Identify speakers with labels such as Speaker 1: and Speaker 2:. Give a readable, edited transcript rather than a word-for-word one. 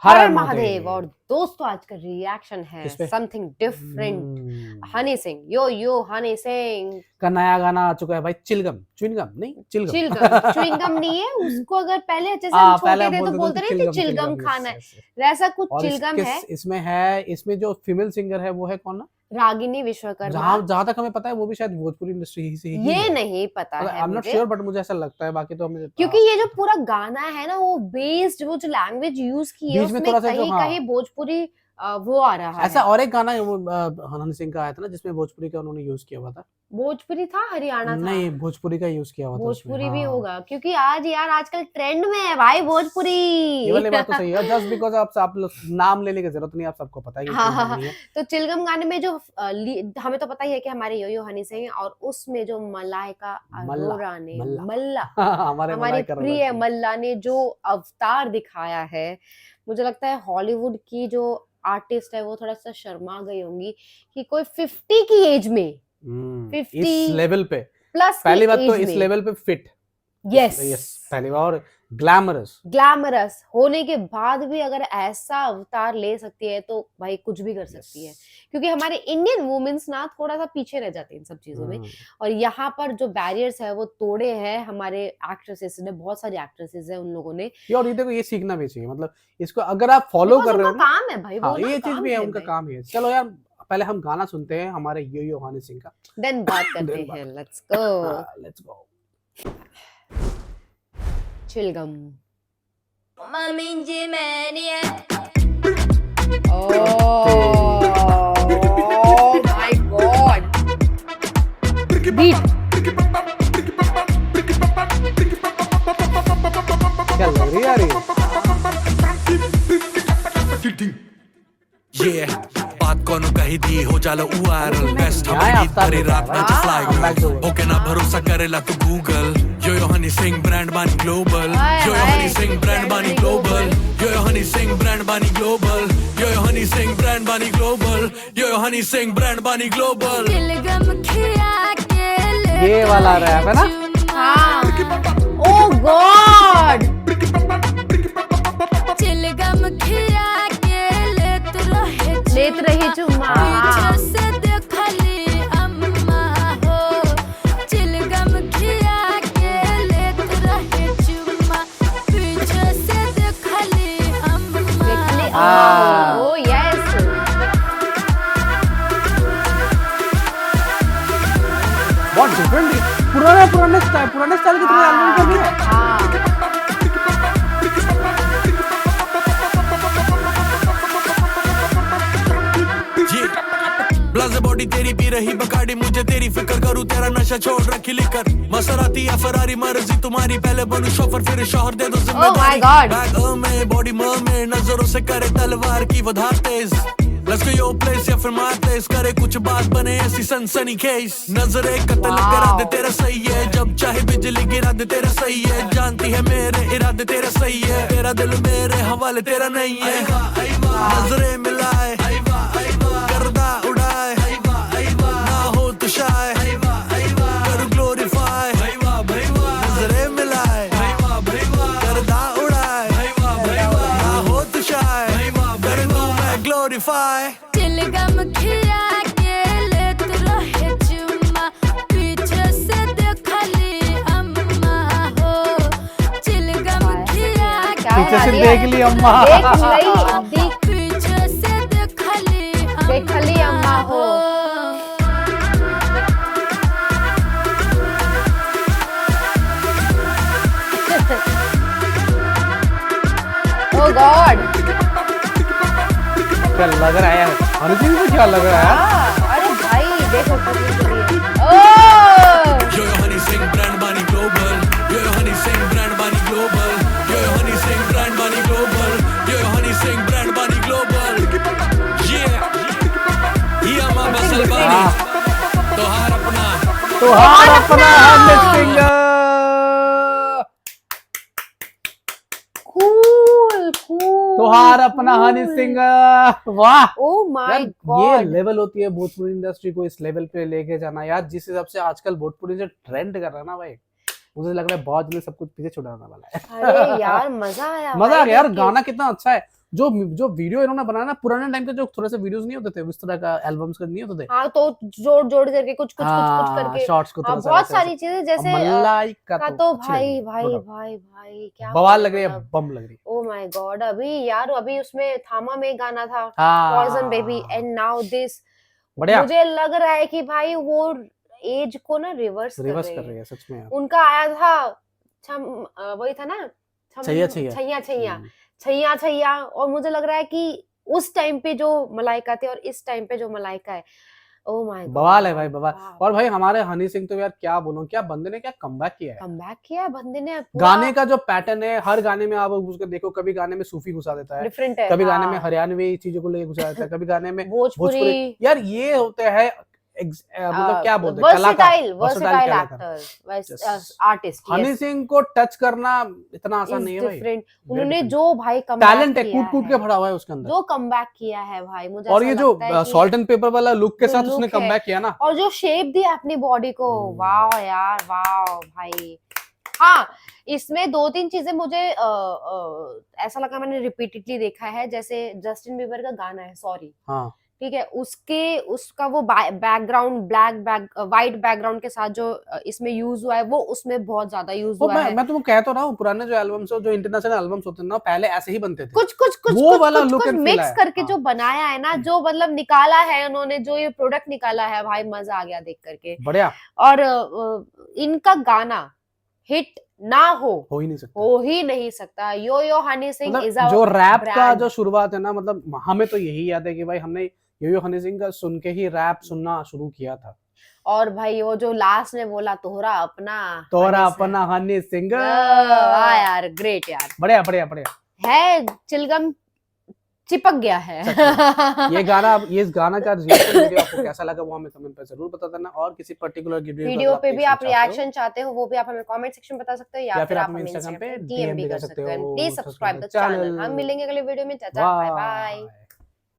Speaker 1: हर
Speaker 2: हर
Speaker 1: महादेव।
Speaker 2: महादेव। और दोस्तों आज का रिएक्शन है
Speaker 1: किस पे?
Speaker 2: Something different. Honey Singh, yo yo Honey Singh
Speaker 1: का नया गाना आ चुका है भाई, चिलगम च्युइंगम नहीं चिलगम
Speaker 2: चिलगम च्युइंगम नहीं है उसको, अगर पहले अच्छे से हम
Speaker 1: पहले
Speaker 2: छोटे
Speaker 1: हम
Speaker 2: थे तो
Speaker 1: बोलते
Speaker 2: बोलते
Speaker 1: थे
Speaker 2: नहीं थे चिलगम खाना है,
Speaker 1: यस।
Speaker 2: वैसा कुछ
Speaker 1: और
Speaker 2: चिलगम है।
Speaker 1: इसमें जो फीमेल सिंगर है वो है कौन ना,
Speaker 2: रागिनी विश्वकर्मा।
Speaker 1: जहां तक हमें पता है वो भी शायद भोजपुरी इंडस्ट्री से ही
Speaker 2: ये
Speaker 1: है।
Speaker 2: नहीं पता
Speaker 1: आई
Speaker 2: है
Speaker 1: एम नॉट
Speaker 2: मुझे,
Speaker 1: श्योर बट मुझे ऐसा लगता है, बाकी तो हमें
Speaker 2: क्योंकि ये जो पूरा गाना है ना वो बेस्ड, वो जो लैंग्वेज यूज की है
Speaker 1: बीच में
Speaker 2: उसमें
Speaker 1: थोड़ा सा जो
Speaker 2: कहीं कहीं भोजपुरी वो आ रहा
Speaker 1: ऐसा।
Speaker 2: है।
Speaker 1: और एक गाना वो हनी सिंह का आया था ना जिसमें भोजपुरी का उन्होंने यूज किया हुआ था।
Speaker 2: भोजपुरी था, हरियाणा था।
Speaker 1: नहीं, भोजपुरी का यूज किया हुआ था उसमें।
Speaker 2: भोजपुरी भी
Speaker 1: हाँ।
Speaker 2: होगा क्योंकि आज यार आजकल ट्रेंड में है भाई भोजपुरी।
Speaker 1: ये वाली बात तो सही है, जस्ट बिकॉज आप लोग नाम लेने की जरूरत नहीं, आप सबको पता है कि
Speaker 2: हाँ,
Speaker 1: चिलगम नहीं है।
Speaker 2: तो चिलगम गाने में जो हमें तो पता ही है कि हमारे यो यो हनी सिंह, और उसमें जो मलाइका अरोरा ने मल्ला
Speaker 1: हमारे
Speaker 2: हमारी
Speaker 1: मलाइका अरोरा
Speaker 2: प्रिय
Speaker 1: जी।
Speaker 2: मल्ला ने जो अवतार दिखाया है, मुझे लगता है हॉलीवुड की जो आर्टिस्ट है वो थोड़ा सा शर्मा गई होंगी कि कोई 50 की एज में, 50
Speaker 1: इस लेवल पे
Speaker 2: प्लस
Speaker 1: पहली बात तो इस लेवल पे फिट,
Speaker 2: यस
Speaker 1: पहली बात, और ग्लैमरस
Speaker 2: होने के बाद भी अगर ऐसा अवतार ले सकती है तो भाई कुछ भी कर सकती है, क्योंकि हमारे इंडियन वुमेन्स ना थोड़ा सा पीछे रह जाते हैं इन सब चीजों में। और यहाँ पर जो बैरियर्स है वो तोड़े हैं हमारे एक्ट्रेसेस ने, बहुत सारी एक्ट्रेसेस है उन लोगों ने।
Speaker 1: और ये देखो, ये सीखना भी चाहिए, मतलब इसको अगर आप फॉलो कर रहे हो ना,
Speaker 2: काम है भाई, वो
Speaker 1: ये चीज भी है, उनका काम है। चलो यार, पहले हम गाना सुनते हैं हमारे यो यो हनी सिंह का,
Speaker 2: देन बात करते हैं। लेट्स गो चिलगम। Oh my God! Beat.
Speaker 1: क्या लग रही है यार
Speaker 3: ये बात कोनो कही दी हो जाला वायरल, बेस्ट हमारी गीत करे रात में फ्लाई ओके ना भरोसा करेला तू गूगल। यो यो हनी सिंह ब्रांड बानी ग्लोबल, यो यो हनी सिंह ब्रांड बानी ग्लोबल, यो यो हनी सिंह ब्रांड बानी ग्लोबल, यो यो हनी सिंह ब्रांड बानी ग्लोबल, यो यो हनी सिंह ब्रांड बानी ग्लोबल।
Speaker 1: ये वाला रैप है ना?
Speaker 2: हाँ। Oh God! लेत रही चुम्मा। Oh yes.
Speaker 1: बहुत डिफरेंट, पुराने स्टाइल की तरह एल्बम कर दी है।
Speaker 3: ब्लाज़ बॉडी तेरी पी रही बकाडी, मुझे तेरी फिक्र करूं तेरा नशा छोड़ रखी लिकर। मसराती या फरारी मर्जी तुम्हारी, पहले बनूं शोफर फिर शोहर दे दो जिम्मेदारी। बैग में बॉडी में नजरों से करे तलवार की वो धार तेज। Let's go your place या फिर my place, करे कुछ बात बने ऐसी सनसनी केस। नजरे कत्ल करा दे तेरा सही है, जब चाहे बिजली गिरा दे तेरा सही है। जानती है मेरे इरादे तेरा सही है, तेरा दिल मेरे हवाले तेरा नहीं है। नजरे मिलाए गर्दा उड़ाए, ना हो तो शाय कर ग्लोरीफाई। नजरे मिलाए गर्दा उड़ाए, ना हो तो शाय कर मैं ग्लोरीफाई।
Speaker 4: चिलगम खिया के लेत रहे चुम्मा, पीछे से देखली अम्मा हो। चिलगम खिया
Speaker 1: पीछे से देख ली अम्मा,
Speaker 4: पीछे से देखली
Speaker 2: अम्मा हो। Oh God!
Speaker 1: क्या लग रहा है यार, हनी सिंह को क्या लग रहा है?
Speaker 2: अरे भाई देखो
Speaker 3: यो यो हनी सिंह ब्रांड बानी ग्लोबल, यो यो हनी सिंह ब्रांड बानी ग्लोबल, यो यो हनी सिंह ब्रांड बानी ग्लोबल, यो यो हनी सिंह ब्रांड बानी ग्लोबल। ये अम्मा बसल बानी तोहार अपना
Speaker 1: हनी सिंह। तोहार अपना हनी सिंह। वाह,
Speaker 2: ओह माय
Speaker 1: ये
Speaker 2: गॉड,
Speaker 1: लेवल होती है भोजपुरी इंडस्ट्री को इस लेवल पे लेके जाना यार। जिस हिसाब से आजकल भोजपुरी जो ट्रेंड कर रहा है ना भाई, मुझे लग रहा है बहुत जल्दी सब कुछ पीछे छुड़ाने वाला है।
Speaker 2: अरे यार मजा आया,
Speaker 1: मजा आ गया यार, गाना कितना अच्छा है। जो जो वीडियो इन्होंने बनाया ना पुराने टाइम के, जो थोड़े से वीडियोस नहीं होते थे इस तरह का, एल्बम्स का नहीं होते थे,
Speaker 2: हाँ, तो जोड़ जोड़ करके कुछ करके
Speaker 1: शॉर्ट्स को
Speaker 2: हाँ,
Speaker 1: थोड़ा सा
Speaker 2: बहुत
Speaker 1: वैसे
Speaker 2: सारी
Speaker 1: वैसे।
Speaker 2: चीजें
Speaker 1: और
Speaker 2: जैसे
Speaker 1: मलाइका
Speaker 2: का
Speaker 1: तो
Speaker 2: तो
Speaker 1: अच्छी लगी,
Speaker 2: भाई
Speaker 1: no
Speaker 2: भाई
Speaker 1: doubt।
Speaker 2: भाई भाई क्या
Speaker 1: बवाल
Speaker 2: बोलूं,
Speaker 1: लग रही है,
Speaker 2: मतलब
Speaker 1: बम लग रही है।
Speaker 2: Oh my God. अभी यार अभी उसमें थामा में गाना था पॉइजन बेबी,
Speaker 1: हाँ
Speaker 2: एंड नाउ दिस।
Speaker 1: बढ़िया,
Speaker 2: मुझे लग रहा है कि भाई वो एज को ना रिवर्स कर
Speaker 1: रिवर्स
Speaker 2: रहे
Speaker 1: कर
Speaker 2: हैं।
Speaker 1: रही है सच में यार।
Speaker 2: उनका आया था वही था ना,
Speaker 1: छैया छैया।
Speaker 2: छैया छैया
Speaker 1: हम्म।
Speaker 2: छैया छैया। और मुझे लग रहा है कि उस टाइम पे जो मलाइका थे और इस टाइम पे जो मलाइका है, ओ माय गॉड,
Speaker 1: बवाल है भाई, बवाल। और भाई हमारे हनी सिंह तो यार क्या बोलूं, क्या बंदे ने क्या कमबैक किया है।
Speaker 2: कमबैक किया है बंदे ने पूरा,
Speaker 1: गाने का जो पैटर्न है, हर गाने में आप उसको देखो, कभी गाने में सूफी घुसा देता है,
Speaker 2: डिफरेंट है।
Speaker 1: कभी गाने में
Speaker 2: हाँ,
Speaker 1: हरियाणवी चीजों को लेके घुसा देता है, कभी गाने में
Speaker 2: भोजपुरी
Speaker 1: भोजपुरी। यार ये होते हैं मतलब क्या बोलते हैं,
Speaker 2: versatile
Speaker 1: versatile
Speaker 2: actor,
Speaker 1: Yes.
Speaker 2: Artist.
Speaker 1: Honey
Speaker 2: yes,
Speaker 1: Singh को टच करना इतना आसान
Speaker 2: इज
Speaker 1: नहीं है भाई।
Speaker 2: डिफरेंट।
Speaker 1: Very
Speaker 2: उन्होंने
Speaker 1: different.
Speaker 2: जो भाई कमबैक
Speaker 1: टैलेंट है,
Speaker 2: किया
Speaker 1: कूट कूट के
Speaker 2: है,
Speaker 1: भरा हुआ है उसके अंदर।
Speaker 2: जो कमबैक किया है भाई, मुझे
Speaker 1: और
Speaker 2: ऐसा
Speaker 1: ये जो
Speaker 2: लगता है कि
Speaker 1: सॉल्ट एंड पेपर वाला लुक के
Speaker 2: जो
Speaker 1: साथ
Speaker 2: look
Speaker 1: उसने
Speaker 2: है,
Speaker 1: कमबैक किया ना,
Speaker 2: और जो शेप दिया अपनी बॉडी को,
Speaker 1: हम्म।
Speaker 2: वाह यार वाह भाई। हाँ, इसमें दो तीन चीजें मुझे ऐसा लगा, मैंने रिपीटेडली देखा है, जैसे जस्टिन बीबर का गाना है सॉरी,
Speaker 1: हाँ
Speaker 2: ठीक है, उसका वो बैकग्राउंड वाइट बैकग्राउंड के साथ जो इसमें यूज हुआ है, वो उसमें बहुत ज्यादा यूज
Speaker 1: वो
Speaker 2: हुआ है।
Speaker 1: मैं तुमको कह तो रहा हूँ, पुराने जो एल्बम्स जो इंटरनेशनल एल्बम्स होते हैं ना, पहले ऐसे ही बनते थे।
Speaker 2: कुछ
Speaker 1: वो वाला look and feel
Speaker 2: मिक्स
Speaker 1: आया।
Speaker 2: करके
Speaker 1: हाँ।
Speaker 2: जो बनाया है ना, जो मतलब निकाला है उन्होंने, जो ये प्रोडक्ट निकाला है भाई, मजा आ गया देख करके।
Speaker 1: बढ़िया,
Speaker 2: और इनका गाना हिट ना
Speaker 1: हो ही नहीं सकता।
Speaker 2: हो ही नहीं सकता। यो यो हनी सिंह इज
Speaker 1: मतलब जो रैप का
Speaker 2: brand।
Speaker 1: जो शुरुआत है ना, मतलब हमें तो यही याद है कि भाई हमने यो हनी सिंह का सुन के ही रैप सुनना शुरू किया था।
Speaker 2: और भाई वो जो लास्ट में बोला, तोहरा अपना
Speaker 1: तोरा
Speaker 2: हनी सिंह।
Speaker 1: अपना हनी सिंह,
Speaker 2: वाह यार, ग्रेट यार,
Speaker 1: बढ़िया बढ़िया बढ़िया।
Speaker 2: है चिलगम चिपक गया है।
Speaker 1: ये गाना, ये इस गाना का रिएक्शन वीडियो आपको कैसा लगा वो हमें कमेंट पे जरूर बता देना, और किसी पर्टिकुलर
Speaker 2: वीडियो पे भी आप रिएक्शन चाहते हो, वो भी आप हमें कमेंट सेक्शन में बता सकते हो, या फिर आप हमें
Speaker 1: इंस्टाग्राम
Speaker 2: इंस्टाग्राम
Speaker 1: पे
Speaker 2: पे डीएम भी कर सकते हो। Please subscribe the
Speaker 1: channel.
Speaker 2: Channel. हम मिलेंगे अगले वीडियो में। चाचा, बाय बाय।